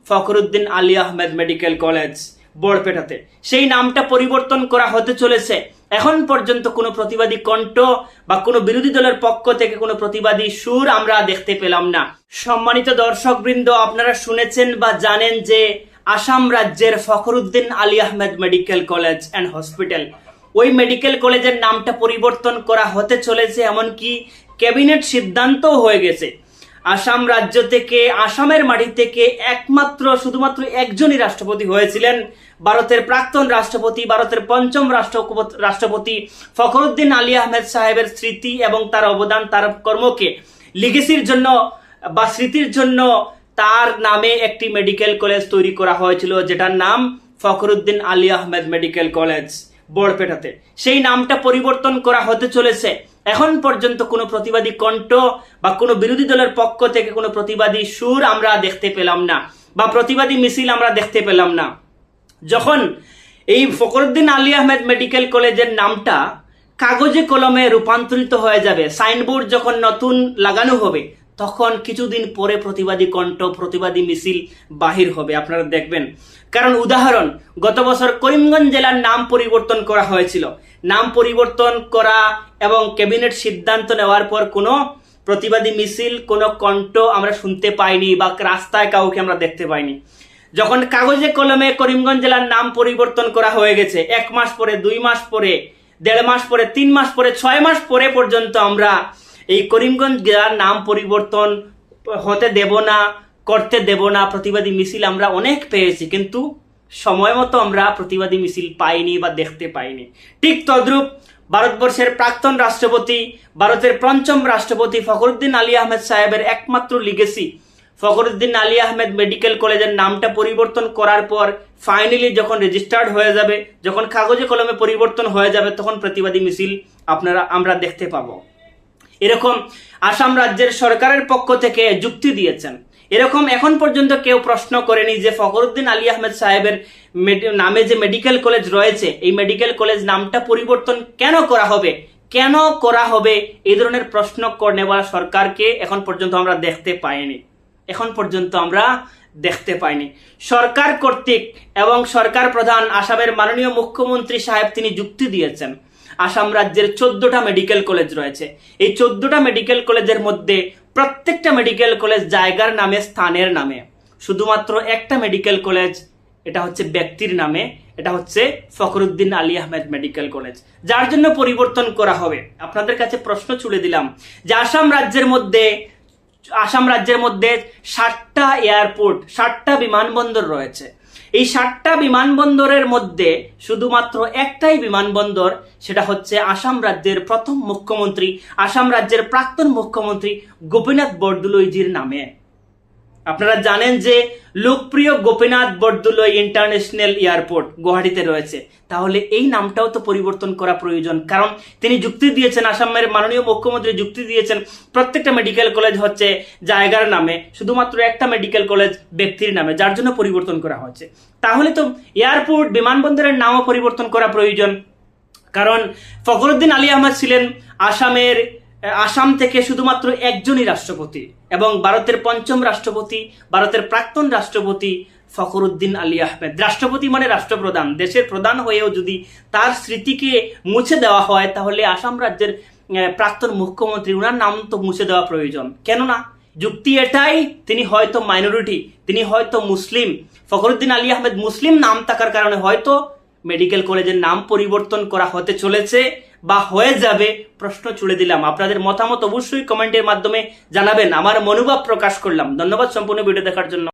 Fakhruddin Ali Ahmed medical college বড়পেটাতে। সেই নামটা পরিবর্তন করা হতে চলেছে। এখন পর্যন্ত কোনো প্রতিবাদী কণ্ঠ বা কোনো বিরোধী দলের পক্ষ থেকে কোনো প্রতিবাদী সুর আমরা দেখতে পেলাম না। সম্মানিত দর্শকবৃন্দ, আপনারা শুনেছেন বা জানেন যে আসাম রাজ্যের Fakhruddin Ali Ahmed medical college and hospital, ওই মেডিকেল কলেজের নামটা পরিবর্তন করা হতে চলেছে। এমনকি ক্যাবিনেট সিদ্ধান্তও হয়ে গেছে। আসাম রাজ্য থেকে, আসামের মাটি থেকে শুধুমাত্র একজনই রাষ্ট্রপতি হয়েছিলেন, ভারতের প্রাক্তন রাষ্ট্রপতি, ভারতের পঞ্চম রাষ্ট্রপতি ফখরুদ্দিন আলী আহমেদ সাহেবের স্মৃতি এবং তার অবদান, তার কর্মকে লিগেসির জন্য বা স্মৃতির জন্য তার নামে একটি মেডিকেল কলেজ তৈরি করা হয়েছিল, যেটার নাম ফখরুদ্দিন আলী আহমেদ মেডিকেল কলেজ বড়পেটাতে। সেই নামটা পরিবর্তন করা হতে চলেছে। এখন পর্যন্ত কোনো প্রতিবাদী কণ্ঠ বা কোনো বিরোধী দলের পক্ষ থেকে কোনো প্রতিবাদী সুর আমরা দেখতে পেলাম না বা প্রতিবাদী মিছিল আমরা দেখতে পেলাম না। যখন এই ফখরুদ্দিন আলী আহমেদ মেডিকেল কলেজের নামটা কাগজে কলমে রূপান্তরিত হয়ে যাবে, সাইনবোর্ড যখন নতুন লাগানো হবে, তখন কিছুদিন পরে প্রতিবাদী কণ্ঠ, প্রতিবাদী মিছিল বাহির হবে, আপনারা দেখবেন। কারণ উদাহরণ, গত বছর করিমগঞ্জ জেলার নাম পরিবর্তন করা হয়েছিল। নাম পরিবর্তন করা এবং ক্যাবিনেট সিদ্ধান্ত নেওয়ার পর কোনো প্রতিবাদী মিছিল, কোনো কণ্ঠ আমরা শুনতে পাইনি বা রাস্তায় কাউকে আমরা দেখতে পাইনি। যখন কাগজে কলমে করিমগঞ্জ জেলার নাম পরিবর্তন করা হয়ে গেছে, 1 মাস পরে, 2 মাস পরে, 1.5 মাস পরে, 3 মাস পরে, 6 মাস পরে পর্যন্ত আমরা এই করিমগঞ্জ জেলার নাম পরিবর্তন হতে দেব না, করতে দেব না প্রতিবাদী মিছিল আমরা অনেক পেয়েছি, কিন্তু সময় মতো আমরা প্রতিবাদী মিছিল পাইনি বা দেখতে পাইনি। ঠিক তদ্রূপ ভারতবর্ষের প্রাক্তন রাষ্ট্রপতি, ভারতের পঞ্চম রাষ্ট্রপতি ফখরুদ্দিন আলী আহমেদ সাহেবের একমাত্র লিগেসি ফখরুদ্দিন আলী আহমেদ মেডিকেল কলেজের নামটা পরিবর্তন করার পর ফাইনালি যখন রেজিস্টার্ড হয়ে যাবে, যখন কাগজে কলমে পরিবর্তন হয়ে যাবে, তখন প্রতিবাদী মিছিল আমরা দেখতে পাবো। এরকম আসাম রাজ্যের সরকারের পক্ষ থেকে যুক্তি দিয়েছেন। এরকম এখন পর্যন্ত কেউ প্রশ্ন করেনি যে ফখরুদ্দিন আলী আহমেদ সাহেবের নামে যে মেডিকেল কলেজ রয়েছে, এই মেডিকেল কলেজ নামটা পরিবর্তন কেন করা হবে, এই ধরনের প্রশ্ন নেওয়া সরকারকে এখন পর্যন্ত আমরা দেখতে পাইনি। সরকার কর্তৃক এবং সরকার প্রধান আসামের মাননীয় মুখ্যমন্ত্রী সাহেব তিনি যুক্তি দিয়েছেন। আসাম রাজ্যের 14টা মেডিকেল কলেজ রয়েছে। এই 14টা মেডিকেল কলেজের মধ্যে প্রত্যেকটা মেডিকেল কলেজ জায়গার নামে, স্থানের নামে। শুধুমাত্র একটা মেডিকেল কলেজ, এটা হচ্ছে ব্যক্তির নামে, এটা হচ্ছে ফখরুদ্দিন আলী আহমেদ মেডিকেল কলেজ, যার জন্য পরিবর্তন করা হবে। আপনাদের কাছে প্রশ্ন ছুড়ে দিলাম যে আসাম রাজ্যের মধ্যে 7টা এয়ারপোর্ট, 7টা বিমানবন্দর রয়েছে। এই 7টা বিমানবন্দরের মধ্যে শুধুমাত্র একটাই বিমানবন্দর, সেটা হচ্ছে আসাম রাজ্যের প্রথম মুখ্যমন্ত্রী, আসাম রাজ্যের প্রাক্তন মুখ্যমন্ত্রী গোপীনাথ বরদলৈজির নামে। আপনারা জানেন যে লোকপ্রিয় গোপীনাথ বরদলৈ ইন্টারন্যাশনাল এয়ারপোর্ট গুয়াহাটিতে রয়েছে। তাহলে এই নামটাও তো পরিবর্তন করা প্রয়োজন, কারণ তিনি যুক্তি দিয়েছেন, আসামের মাননীয় মুখ্যমন্ত্রী যুক্তি দিয়েছেন প্রত্যেকটা মেডিকেল কলেজ হচ্ছে জায়গার নামে, শুধুমাত্র একটা মেডিকেল কলেজ ব্যক্তির নামে, যার জন্য পরিবর্তন করা হচ্ছে। তাহলে তো এয়ারপোর্ট, বিমানবন্দরের নামও পরিবর্তন করা প্রয়োজন। কারণ ফখরুদ্দিন আলী আহমেদ ছিলেন আসাম থেকে শুধুমাত্র একজনই রাষ্ট্রপতি এবং ভারতের পঞ্চম রাষ্ট্রপতি, ভারতের প্রাক্তন রাষ্ট্রপতি ফখরুদ্দিন আলী আহমেদ। রাষ্ট্রপতি মানে রাষ্ট্রপ্রধান, দেশের প্রধান হয়েও যদি তার স্মৃতিকে মুছে দেওয়া হয়, তাহলে আসাম রাজ্যের প্রাক্তন মুখ্যমন্ত্রী, ওনার নাম তো মুছে দেওয়া প্রয়োজন। কেননা যুক্তি এটাই, তিনি হয়তো মাইনরিটি, তিনি হয়তো মুসলিম, ফখরুদ্দিন আলী আহমেদ মুসলিম নাম থাকার কারণে হয়তো মেডিকেল কলেজের নাম পরিবর্তন করা হতে চলেছে বা হয়ে যাবে। প্রশ্ন ছুড়ে দিলাম। আপনাদের মতামত অবশ্যই কমেন্টের মাধ্যমে জানাবেন। আমার মনোভাব প্রকাশ করলাম। ধন্যবাদ সম্পূর্ণ ভিডিও দেখার জন্য।